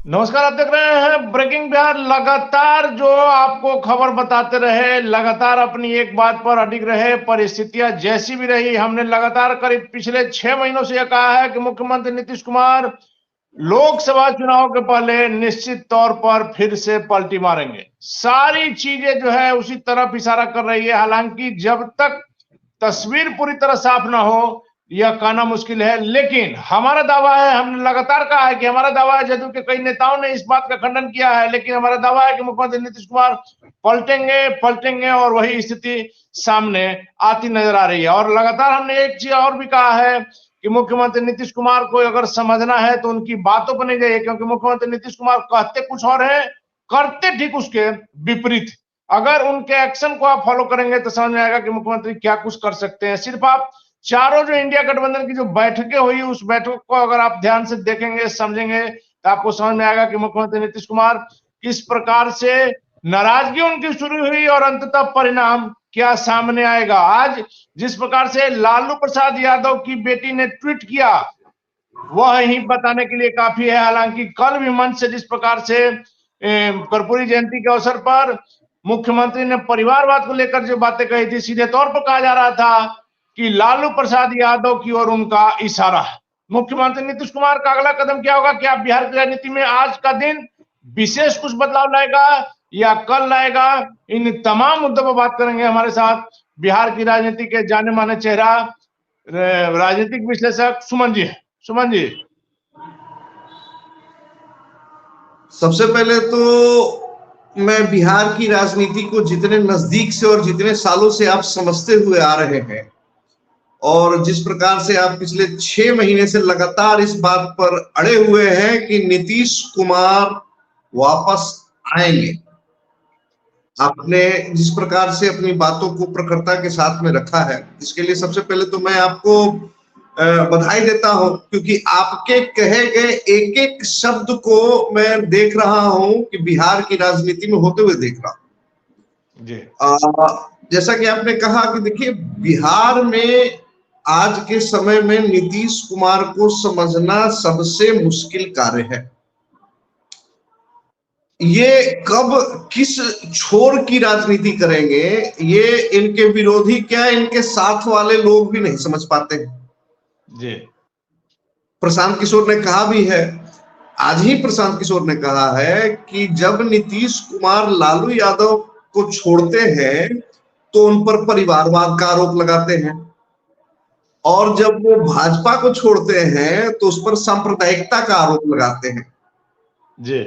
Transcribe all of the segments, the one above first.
नमस्कार, आप देख रहे हैं ब्रेकिंग बिहार। लगातार जो आपको खबर बताते रहे, लगातार अपनी एक बात पर अडिग रहे, परिस्थितियां जैसी भी रही। हमने लगातार करीब पिछले 6 महीनों से यह कहा है कि मुख्यमंत्री नीतीश कुमार लोकसभा चुनाव के पहले निश्चित तौर पर फिर से पलटी मारेंगे। सारी चीजें जो है उसी तरफ इशारा कर रही है। हालांकि जब तक तस्वीर पूरी तरह साफ ना हो यह कहना मुश्किल है, लेकिन हमारा दावा है, हमने लगातार कहा है कि हमारा दावा है, जदयू के कई नेताओं ने इस बात का खंडन किया है, लेकिन हमारा दावा है कि मुख्यमंत्री नीतीश कुमार पलटेंगे और वही स्थिति सामने आती नजर आ रही है। और लगातार हमने एक चीज और भी कहा है कि मुख्यमंत्री नीतीश कुमार को अगर समझना है तो उनकी बातों पर नहीं जाइए, क्योंकि मुख्यमंत्री नीतीश कुमार कहते कुछ और है, करते ठीक उसके विपरीत। अगर उनके एक्शन को आप फॉलो करेंगे तो समझ में आएगा कि मुख्यमंत्री क्या कुछ कर सकते हैं। सिर्फ आप चारों जो इंडिया गठबंधन की जो बैठकें हुई, उस बैठक को अगर आप ध्यान से देखेंगे, समझेंगे, तो आपको समझ में आएगा कि मुख्यमंत्री नीतीश कुमार किस प्रकार से नाराजगी उनकी शुरू हुई और अंततः परिणाम क्या सामने आएगा। आज जिस प्रकार से लालू प्रसाद यादव की बेटी ने ट्वीट किया, वह ही बताने के लिए काफी है। हालांकि कल भी मंच से जिस प्रकार से कर्पूरी जयंती के अवसर पर मुख्यमंत्री ने परिवारवाद को लेकर जो बातें कही थी, सीधे तौर पर कहा जा रहा था कि लालू प्रसाद यादव की ओर उनका इशारा है। मुख्यमंत्री नीतीश कुमार का अगला कदम क्या होगा? क्या बिहार की राजनीति में आज का दिन विशेष कुछ बदलाव लाएगा या कल लाएगा? इन तमाम मुद्दों पर बात करेंगे। हमारे साथ बिहार की राजनीति के जाने माने चेहरा, राजनीतिक विश्लेषक सुमन जी है। सुमन जी, सबसे पहले तो मैं बिहार की राजनीति को जितने नजदीक से और जितने सालों से आप समझते हुए आ रहे हैं और जिस प्रकार से आप पिछले 6 महीने से लगातार इस बात पर अड़े हुए हैं कि नीतीश कुमार वापस आएंगे, आपने जिस प्रकार से अपनी बातों को प्रखरता के साथ में रखा है, इसके लिए सबसे पहले तो मैं आपको बधाई देता हूं, क्योंकि आपके कहे गए एक एक शब्द को मैं देख रहा हूं कि बिहार की राजनीति में होते हुए देख रहा हूं जी। जैसा कि आपने कहा कि देखिए, बिहार में आज के समय में नीतीश कुमार को समझना सबसे मुश्किल कार्य है। ये कब किस छोर की राजनीति करेंगे, ये इनके विरोधी क्या इनके साथ वाले लोग भी नहीं समझ पाते हैं जी। प्रशांत किशोर ने कहा भी है, आज ही प्रशांत किशोर ने कहा है कि जब नीतीश कुमार लालू यादव को छोड़ते हैं तो उन पर परिवारवाद का आरोप लगाते हैं, और जब वो भाजपा को छोड़ते हैं तो उस पर सांप्रदायिकता का आरोप लगाते हैं जी।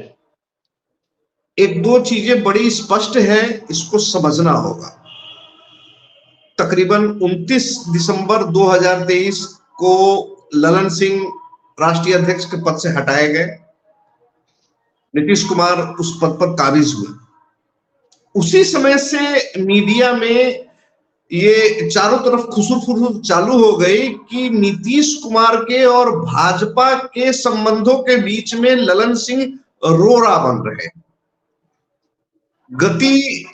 एक दो चीजें बड़ी स्पष्ट हैं, इसको समझना होगा। तकरीबन 29 दिसंबर 2023 को ललन सिंह राष्ट्रीय अध्यक्ष के पद से हटाए गए, नीतीश कुमार उस पद पर काबिज हुए। उसी समय से मीडिया में ये चारों तरफ खुसुर चालू हो गई कि नीतीश कुमार के और भाजपा के संबंधों के बीच में ललन सिंह रोड़ा बन रहे हैं। गति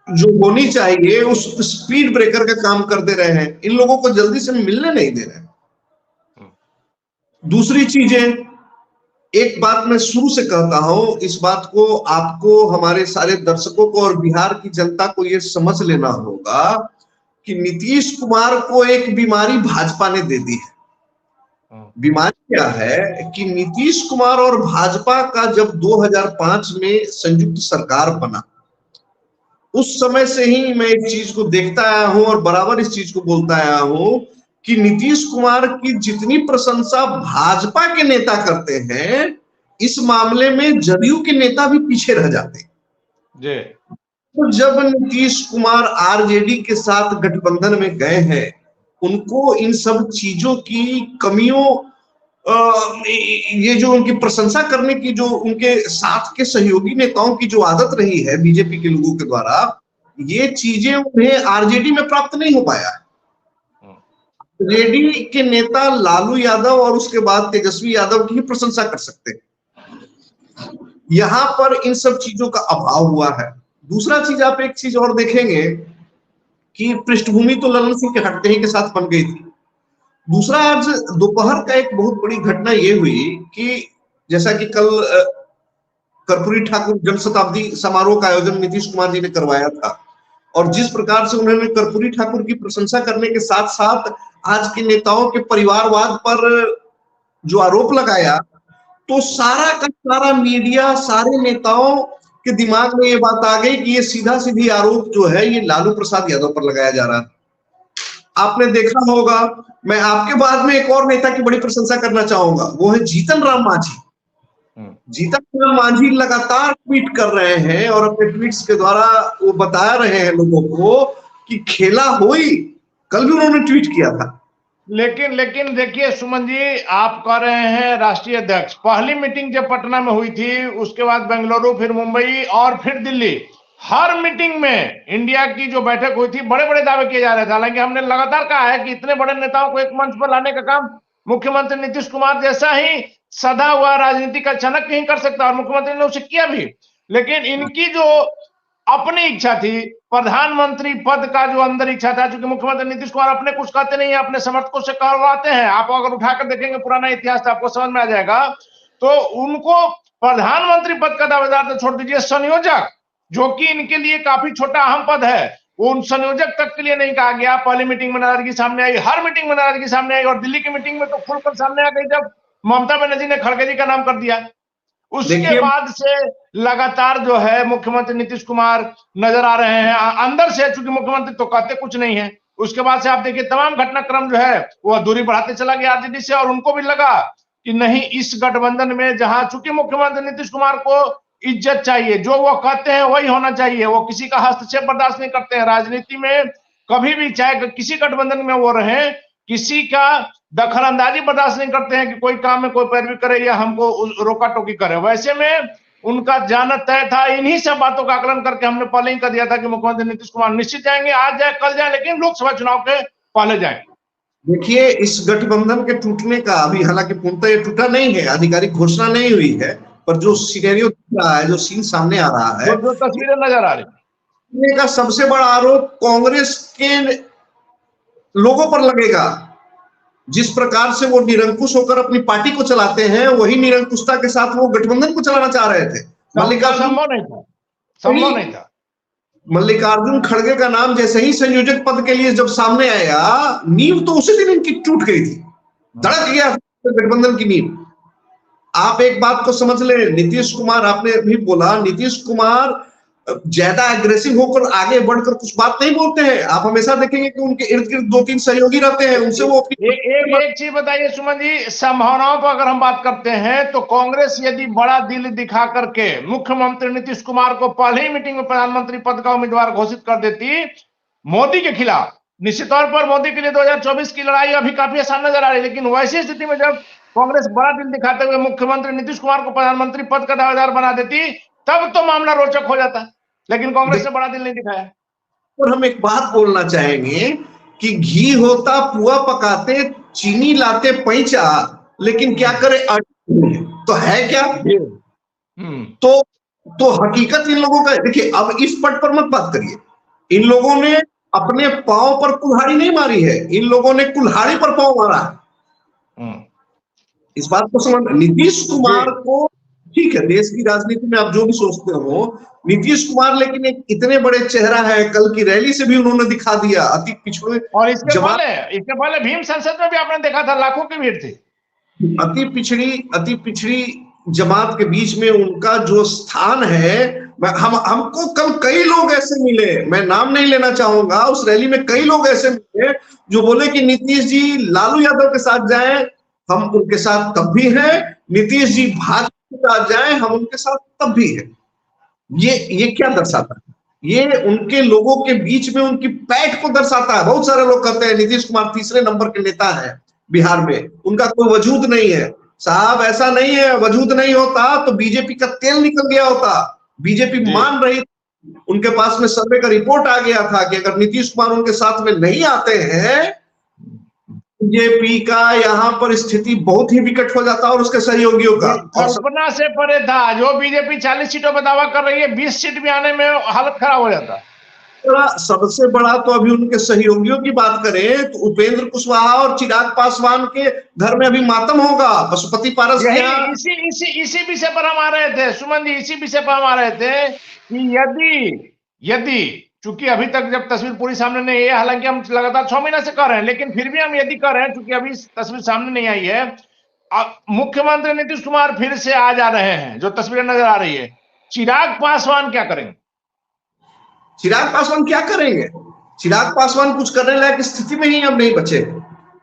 जो होनी चाहिए उस स्पीड ब्रेकर का काम कर दे रहे हैं, इन लोगों को जल्दी से मिलने नहीं दे रहे। दूसरी चीजें, एक बात मैं शुरू से कहता हूं, इस बात को आपको, हमारे सारे दर्शकों को और बिहार की जनता को यह समझ लेना होगा कि नीतीश कुमार को एक बीमारी भाजपा ने दे दी है। बीमारी क्या है कि नीतीश कुमार और भाजपा का जब 2005 में संयुक्त सरकार बना, उस समय से ही मैं एक चीज को देखता आया हूं और बराबर इस चीज को बोलता आया हूं कि नीतीश कुमार की जितनी प्रशंसा भाजपा के नेता करते हैं, इस मामले में जदयू के नेता भी पीछे रह जाते हैं। तो जब नीतीश कुमार आरजेडी के साथ गठबंधन में गए हैं, उनको इन सब चीजों की कमियों, ये जो उनकी प्रशंसा करने की जो उनके साथ के सहयोगी नेताओं की जो आदत रही है बीजेपी के लोगों के द्वारा, ये चीजें उन्हें आरजेडी में प्राप्त नहीं हो पाया। आरजेडी के नेता लालू यादव और उसके बाद तेजस्वी यादव की ही प्रशंसा कर सकते हैं, यहां पर इन सब चीजों का अभाव हुआ है। दूसरा चीज, आप एक चीज और देखेंगे कि पृष्ठभूमि तो ललन सिंह के हटते ही के साथ बन गई थी। दूसरा, आज दोपहर का एक बहुत बड़ी घटना ये हुई कि जैसा कि कल कर्पूरी ठाकुर जन शताब्दी समारोह का आयोजन नीतीश कुमार जी ने करवाया था, और जिस प्रकार से उन्होंने कर्पूरी ठाकुर की प्रशंसा करने के साथ साथ आज के नेताओं के परिवारवाद पर जो आरोप लगाया, तो सारा का सारा मीडिया, सारे नेताओं के दिमाग में ये बात आ गई कि ये सीधा सीधी आरोप जो है ये लालू प्रसाद यादव पर लगाया जा रहा है। आपने देखा होगा, मैं आपके बाद में एक और नेता की बड़ी प्रशंसा करना चाहूंगा, वो है जीतन राम मांझी। जीतन राम मांझी लगातार ट्वीट कर रहे हैं और अपने ट्वीट्स के द्वारा वो बता रहे हैं लोगों को कि खेला हुई। कल भी उन्होंने ट्वीट किया था। लेकिन देखिए सुमन जी, आप कह रहे हैं राष्ट्रीय अध्यक्ष, पहली मीटिंग जब पटना में हुई थी, उसके बाद बेंगलुरु, फिर मुंबई और फिर दिल्ली, हर मीटिंग में इंडिया की जो बैठक हुई थी बड़े बड़े दावे किए जा रहे थे। हालांकि हमने लगातार कहा है कि इतने बड़े नेताओं को एक मंच पर लाने का काम मुख्यमंत्री नीतीश कुमार जैसा ही सदा हुआ राजनीति का चाणक्य नहीं कर सकता, और मुख्यमंत्री ने उसे किया भी। लेकिन इनकी जो अपनी इच्छा थी, प्रधानमंत्री पद का जो अंदर इच्छा था, क्योंकि मुख्यमंत्री नीतीश कुमार अपने कुछ कहते नहीं है, अपने समर्थकों से करवाते हैं। आप अगर उठाकर देखेंगे पुराना इतिहास तो आपको समझ में आ जाएगा। तो उनको प्रधानमंत्री पद का दावेदार तो छोड़ दीजिए, संयोजक, जो कि इनके लिए काफी छोटा अहम पद है, वो उन संयोजक तक के लिए नहीं कहा गया। पहली मीटिंग में नाराजगी सामने आई, हर मीटिंग में नाराजगी सामने आई, और दिल्ली की मीटिंग में तो खुलकर सामने आ गई जब ममता बनर्जी ने खड़गे जी का नाम कर दिया। उसके बाद से लगातार जो है मुख्यमंत्री नीतीश कुमार नजर आ रहे हैं अंदर से, चूंकि मुख्यमंत्री तो कहते कुछ नहीं है। उसके बाद से आप देखिए तमाम घटनाक्रम जो है वो दूरी बढ़ाते चला गया आरजेडी से, और उनको भी लगा कि नहीं, इस गठबंधन में जहां चूंकि मुख्यमंत्री नीतीश कुमार को इज्जत चाहिए, जो वो कहते हैं वही होना चाहिए, वो किसी का हस्तक्षेप बर्दाश्त नहीं करते हैं राजनीति में कभी भी, चाहे किसी गठबंधन में वो रहे, किसी का दखल अंदाजी बर्दाश्त नहीं करते हैं कि कोई काम में कोई पैरवी करे या हमको रोका टोकी करे। वैसे में उनका जाना तय था। इन्हीं सब बातों का आकलन करके हमने पहले ही कर दिया था कि मुख्यमंत्री नीतीश कुमार निश्चित जाएंगे, आज जाए कल जाए, लेकिन लोकसभा चुनाव के पहले जाए। देखिए, इस गठबंधन के टूटने का अभी हालांकि पूर्णतः ये टूटा नहीं है, आधिकारिक घोषणा नहीं हुई है, पर जो सिनेरियो दिख रहा है, जो सीन सामने आ रहा है, जो तस्वीरें नजर आ रही का सबसे बड़ा आरोप कांग्रेस के लोगों पर लगेगा। जिस प्रकार से वो निरंकुश होकर अपनी पार्टी को चलाते हैं, वही निरंकुशता के साथ वो गठबंधन को चलाना चाह रहे थे। संभव नहीं था। मल्लिकार्जुन खड़गे का नाम जैसे ही संयोजक पद के लिए जब सामने आया, नींव तो उसी दिन इनकी टूट गई थी, धड़क गया गठबंधन की नींव। आप एक बात को समझ ले, नीतीश कुमार, आपने भी बोला, नीतीश कुमार ज्यादा एग्रेसिव होकर आगे बढ़कर कुछ बात नहीं बोलते हैं। आप हमेशा देखेंगे कि उनके इर्द गिर्द दो तीन सहयोगी रहते हैं, उनसे वो एक चीज बताइए सुमन जी, संभावनाओं पर अगर हम बात करते हैं तो कांग्रेस यदि बड़ा दिल दिखा करके मुख्यमंत्री नीतीश कुमार को पहले ही मीटिंग में प्रधानमंत्री पद का उम्मीदवार घोषित कर देती मोदी के खिलाफ, निश्चित तौर पर मोदी के लिए 2024 की लड़ाई अभी काफी आसान नजर आ रही है। लेकिन वैसी स्थिति में जब कांग्रेस बड़ा दिल दिखाते हुए मुख्यमंत्री नीतीश कुमार को प्रधानमंत्री पद का दावेदार बना देती, तब तो मामला रोचक हो जाता। लेकिन कांग्रेस ने बड़ा दिल नहीं दिखाया। और हम एक बात बोलना चाहेंगे कि घी होता पुआ पकाते, चीनी लाते पैंचा, लेकिन क्या करे तो है क्या। तो हकीकत इन लोगों का, देखिए, अब इस पट पर मत बात करिए। इन लोगों ने अपने पांव पर कुल्हाड़ी नहीं मारी है, इन लोगों ने कुल्हाड़ी पर पांव मारा है। इस बात को समझ। नीतीश कुमार को, ठीक है, देश की राजनीति में आप जो भी सोचते हो, नीतीश कुमार लेकिन एक इतने बड़े चेहरा है, कल की रैली से भी उन्होंने दिखा दिया। अति पिछड़े, और इसके पहले भीम संसद में भी आपने देखा था, लाखों की भीड़ थी। अति पिछड़ी जमात के बीच में उनका जो स्थान है, हमको कल कई लोग ऐसे मिले, मैं नाम नहीं लेना चाहूंगा, उस रैली में कई लोग ऐसे मिले जो बोले कि नीतीश जी लालू यादव के साथ जाएं, हम उनके साथ तब भी हैं, नीतीश जी भाजपा के साथ जाएं, हम उनके साथ तब भी हैं। ये क्या दर्शाता है? ये उनके लोगों के बीच में उनकी पैठ को दर्शाता है। बहुत सारे लोग कहते हैं नीतीश कुमार तीसरे नंबर के नेता है बिहार में, उनका कोई वजूद नहीं है। साहब, ऐसा नहीं है। वजूद नहीं होता तो बीजेपी का तेल निकल गया होता। बीजेपी मान रही, उनके पास में सर्वे का रिपोर्ट आ गया था कि अगर नीतीश कुमार उनके साथ में नहीं आते हैं, बीजेपी का यहाँ पर स्थिति बहुत ही विकट हो जाता और उसके सहयोगियों का। कल्पना से परे था। जो बीजेपी 40 सीटों पर दावा कर रही है, 20 सीट भी आने में हालत खराब हो जाता। सबसे बड़ा तो अभी उनके सहयोगियों की बात करें तो उपेंद्र कुशवाहा और चिराग पासवान के घर में अभी मातम होगा पशुपति पारस के यहाँ। इसी विषय पर हम आ रहे थे सुमन जी, इसी विषय पर हम आ रहे थे कि यदि चूंकि अभी तक जब तस्वीर पूरी सामने नहीं है, हालांकि हम लगातार 6 महीने से कर रहे हैं, लेकिन फिर भी हम यदि कर रहे हैं चूंकि अभी तस्वीर सामने नहीं आई है, मुख्यमंत्री नीतीश कुमार फिर से आ जा रहे हैं, जो तस्वीरें नजर आ रही है, चिराग पासवान क्या करेंगे? चिराग पासवान क्या करेंगे? चिराग पासवान कुछ करने लायक स्थिति में ही अब नहीं बचे।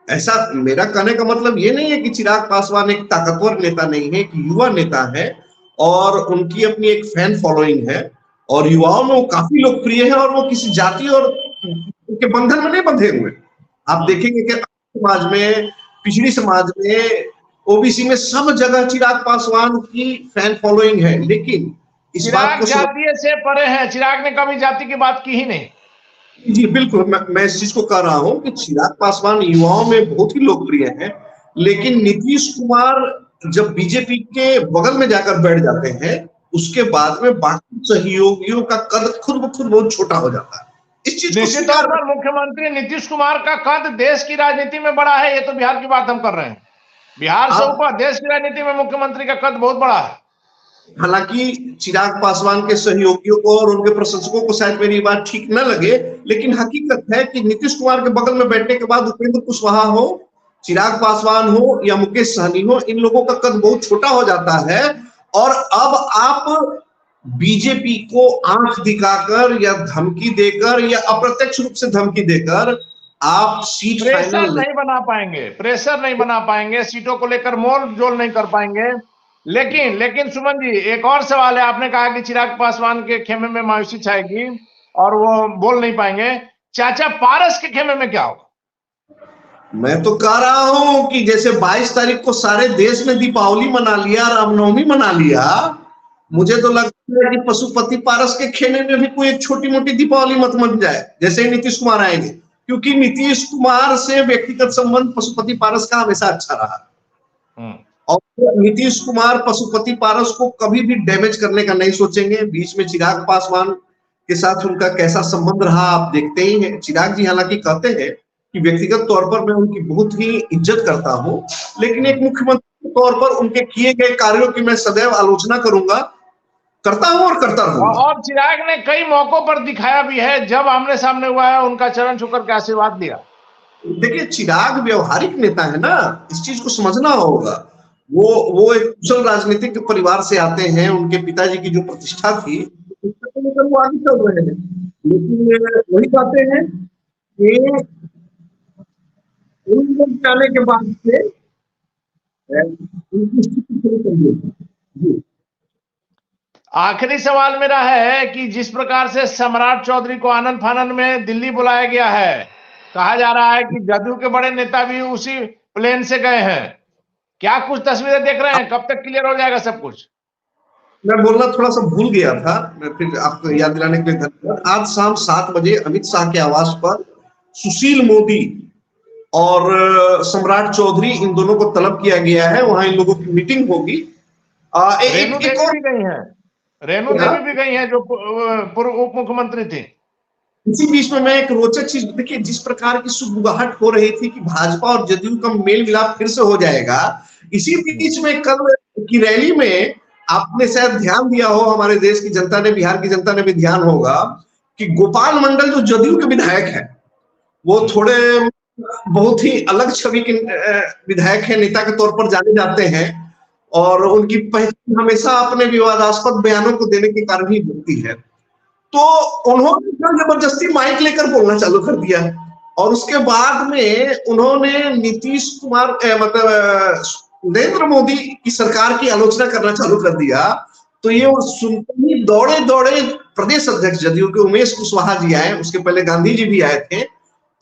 ऐसा मेरा कहने का मतलब ये नहीं है कि चिराग पासवान एक ताकतवर नेता नहीं है, एक युवा नेता है और उनकी अपनी एक फैन फॉलोइंग है और युवाओं में वो काफी लोकप्रिय है और वो किसी जाति और के बंधन में नहीं बंधे हुए। आप देखेंगे कि समाज में, पिछड़ी समाज में, ओबीसी में सब जगह चिराग पासवान की फैन फॉलोइंग है, लेकिन इस बात को जातीय से परे है। चिराग ने कभी जाति की बात की ही नहीं। जी बिल्कुल, मैं इस चीज को कह रहा हूं कि चिराग पासवान युवाओं में बहुत ही लोकप्रिय है, लेकिन नीतीश कुमार जब बीजेपी के बगल में जाकर बैठ जाते हैं उसके बाद में बाकी सहयोगियों का कद खुद ब खुद बहुत छोटा हो जाता है। इस चीज को निश्चित तौर पर मुख्यमंत्री नीतीश कुमार का कद देश की राजनीति में बड़ा है। ये तो बिहार की बात हम कर रहे हैं, बिहार से ऊपर देश की राजनीति में मुख्यमंत्री का कद बहुत बड़ा है। हालांकि चिराग पासवान के सहयोगियों को और उनके प्रशंसकों को शायद मेरी बात ठीक न लगे, लेकिन हकीकत है कि नीतीश कुमार के बगल में बैठने के बाद उपेंद्र कुशवाहा हो, चिराग पासवान हो या मुकेश सहनी हो, इन लोगों का कद बहुत छोटा हो जाता है और अब आप बीजेपी को आंख दिखाकर या धमकी देकर या अप्रत्यक्ष रूप से धमकी देकर आप सीट प्रेशर नहीं बना पाएंगे, सीटों को लेकर मोल जोल नहीं कर पाएंगे। लेकिन सुमन जी, एक और सवाल है। आपने कहा कि चिराग पासवान के खेमे में मायूसी छाएगी और वो बोल नहीं पाएंगे, चाचा पारस के खेमे में क्या होगा? मैं तो कह रहा हूं कि जैसे 22 तारीख को सारे देश ने दीपावली मना लिया, रामनवमी मना लिया, मुझे तो लगता है कि पशुपति पारस के खेमे में भी कोई एक छोटी मोटी दीपावली मत बन जाए जैसे ही नीतीश कुमार आएंगे, क्योंकि नीतीश कुमार से व्यक्तिगत संबंध पशुपति पारस का हमेशा अच्छा रहा और नीतीश कुमार पशुपति पारस को कभी भी डैमेज करने का नहीं सोचेंगे। बीच में चिराग पासवान के साथ उनका कैसा संबंध रहा आप देखते ही हैं। चिराग जी हालांकि कहते हैं कि व्यक्तिगत तौर पर मैं उनकी बहुत ही इज्जत करता हूं, लेकिन एक मुख्यमंत्री के तौर पर उनके किए गए कार्यों की मैं सदैव आलोचना करूंगा, करता हूं और करता रहूंगा। और चिराग ने कई मौकों पर दिखाया भी है, जब आमने सामने हुआ है उनका चरण छूकर के आशीर्वाद दिया। देखिए चिराग व्यवहारिक नेता है ना, इस चीज को समझना होगा। वो एक कुशल राजनीतिक परिवार से आते हैं, उनके पिताजी की जो प्रतिष्ठा थी वो आगे चल रहे हैं, लेकिन वही बातें हैं कि जाने के बाद से उनकी स्थिति थोड़ी कमजोर। आखिरी सवाल मेरा है कि जिस प्रकार से सम्राट चौधरी को आनंद फानन में दिल्ली बुलाया गया है, कहा जा रहा है कि जदयू के बड़े नेता भी उसी प्लेन से गए हैं, क्या कुछ तस्वीरें देख रहे हैं? कब तक क्लियर हो जाएगा सब कुछ? मैं बोलना थोड़ा सा भूल गया था, मैं फिर आपको याद दिलाने के लिए धन्यवाद। आज शाम 7 बजे अमित शाह के आवास पर सुशील मोदी और सम्राट चौधरी इन दोनों को तलब किया गया है, वहां इन लोगों की मीटिंग होगी। रेणु देवी भी गई हैं जो पूर्व उप मुख्यमंत्री थी। इसी बीच में मैं एक रोचक चीज, देखिए जिस प्रकार की सुगबुगाहट हो रही थी कि भाजपा और जदयू का मेल मिलाप फिर से हो जाएगा, इसी बीच में कल की रैली में आपने शायद ध्यान दिया हो, हमारे देश की जनता ने, बिहार की जनता ने भी ध्यान होगा कि गोपाल मंडल जो जदयू के विधायक है, वो थोड़े बहुत ही अलग छवि के विधायक है, नेता के तौर पर जाने जाते हैं और उनकी पहचान हमेशा अपने विवादास्पद बयानों को देने के कारण ही होती है। तो उन्होंने जबरदस्ती माइक लेकर बोलना चालू कर दिया और उसके बाद में उन्होंने नीतीश कुमार मतलब नरेंद्र मोदी की सरकार की आलोचना करना चालू कर दिया। तो ये सुनते ही दौड़े दौड़े प्रदेश अध्यक्ष जदयू के उमेश कुशवाहा जी आए, उसके पहले गांधी जी भी आए थे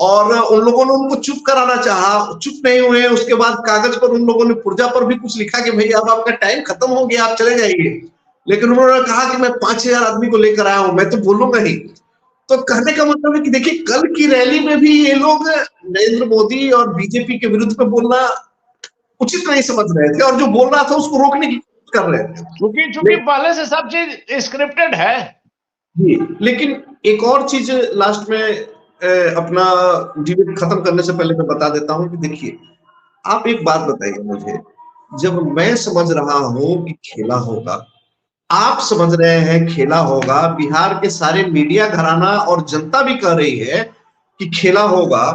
और उन लोगों ने उनको चुप कराना चाहा, चुप नहीं हुए। उसके बाद कागज पर उन लोगों ने पुर्जा पर भी कुछ लिखा कि भैया अब आपका टाइम खत्म हो गया, आप चले जाइए, लेकिन उन्होंने कहा कि मैं 5000 आदमी को लेकर आया हूं, मैं तो बोलूंगा ही। तो कहने का मतलब है कि देखिए कल की रैली में भी ये लोग नरेंद्र मोदी और बीजेपी के विरुद्ध में बोलना उचित नहीं समझ रहे थे और जो बोल रहा था उसको रोकने की कोशिश कर रहे थे, क्योंकि पहले से सब चीज स्क्रिप्टेड है। जी, लेकिन एक और चीज लास्ट में अपना डिबेट खत्म करने से पहले मैं बता देता हूं कि देखिए, आप एक बात बताइए मुझे, जब मैं समझ रहा हूं कि खेला होगा, आप समझ रहे हैं खेला होगा, बिहार के सारे मीडिया घराना और जनता भी कह रही है कि खेला होगा,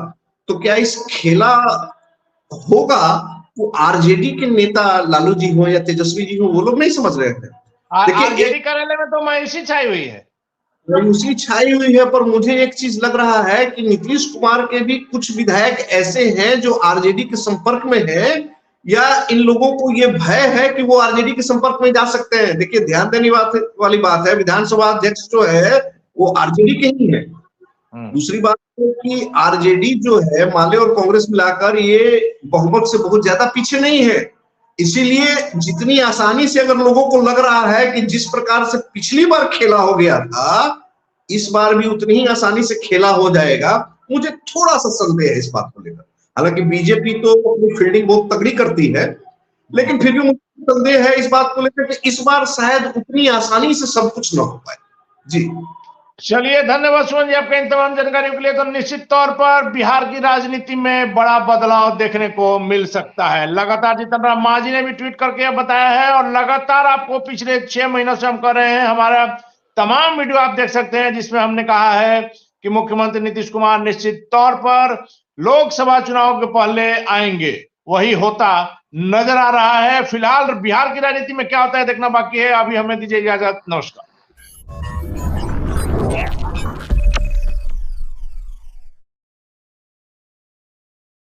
तो क्या इस खेला होगा वो आरजेडी के नेता लालू जी हो या तेजस्वी जी हो, वो लोग नहीं समझ रहे हैं? देखिए, आरजेडी कार्यालय में तो मायूसी छाई हुई है, मायूसी छाई हुई है, पर मुझे एक चीज लग रहा है कि नीतीश कुमार के भी कुछ विधायक ऐसे हैं जो आरजेडी के संपर्क में हैं, या इन लोगों को ये भय है कि वो आरजेडी के संपर्क में जा सकते हैं। देखिए, ध्यान देने वाली बात है, विधानसभा अध्यक्ष जो है वो आरजेडी के ही है। दूसरी बात है कि आरजेडी जो है माले और कांग्रेस मिलाकर ये बहुमत से बहुत ज्यादा पीछे नहीं है, इसीलिए जितनी आसानी से अगर लोगों को लग रहा है कि जिस प्रकार से पिछली बार खेला हो गया था, इस बार भी उतनी ही आसानी से खेला हो जाएगा, मुझे थोड़ा सा संदेह है इस बात को लेकर। हालांकि बीजेपी तो अपनी फील्डिंग बहुत तगड़ी करती है, लेकिन फिर भी मुझे संदेह है इस बात को लेकर कि इस बार शायद उतनी आसानी से सब कुछ न हो पाए। जी चलिए, धन्यवाद सुमन जी आपके इन तमाम जानकारियों के लिए। तो निश्चित तौर पर बिहार की राजनीति में बड़ा बदलाव देखने को मिल सकता है। लगातार जीतन राम मांझी ने भी ट्वीट करके बताया है, और लगातार आपको पिछले 6 महीनों से हम कर रहे हैं, हमारा तमाम वीडियो आप देख सकते हैं जिसमें हमने कहा है कि मुख्यमंत्री नीतीश कुमार निश्चित तौर पर लोकसभा चुनाव के पहले आएंगे। वही होता नजर आ रहा है। फिलहाल बिहार की राजनीति में क्या होता है देखना बाकी है। अभी हमें दीजिए इजाजत, नमस्कार।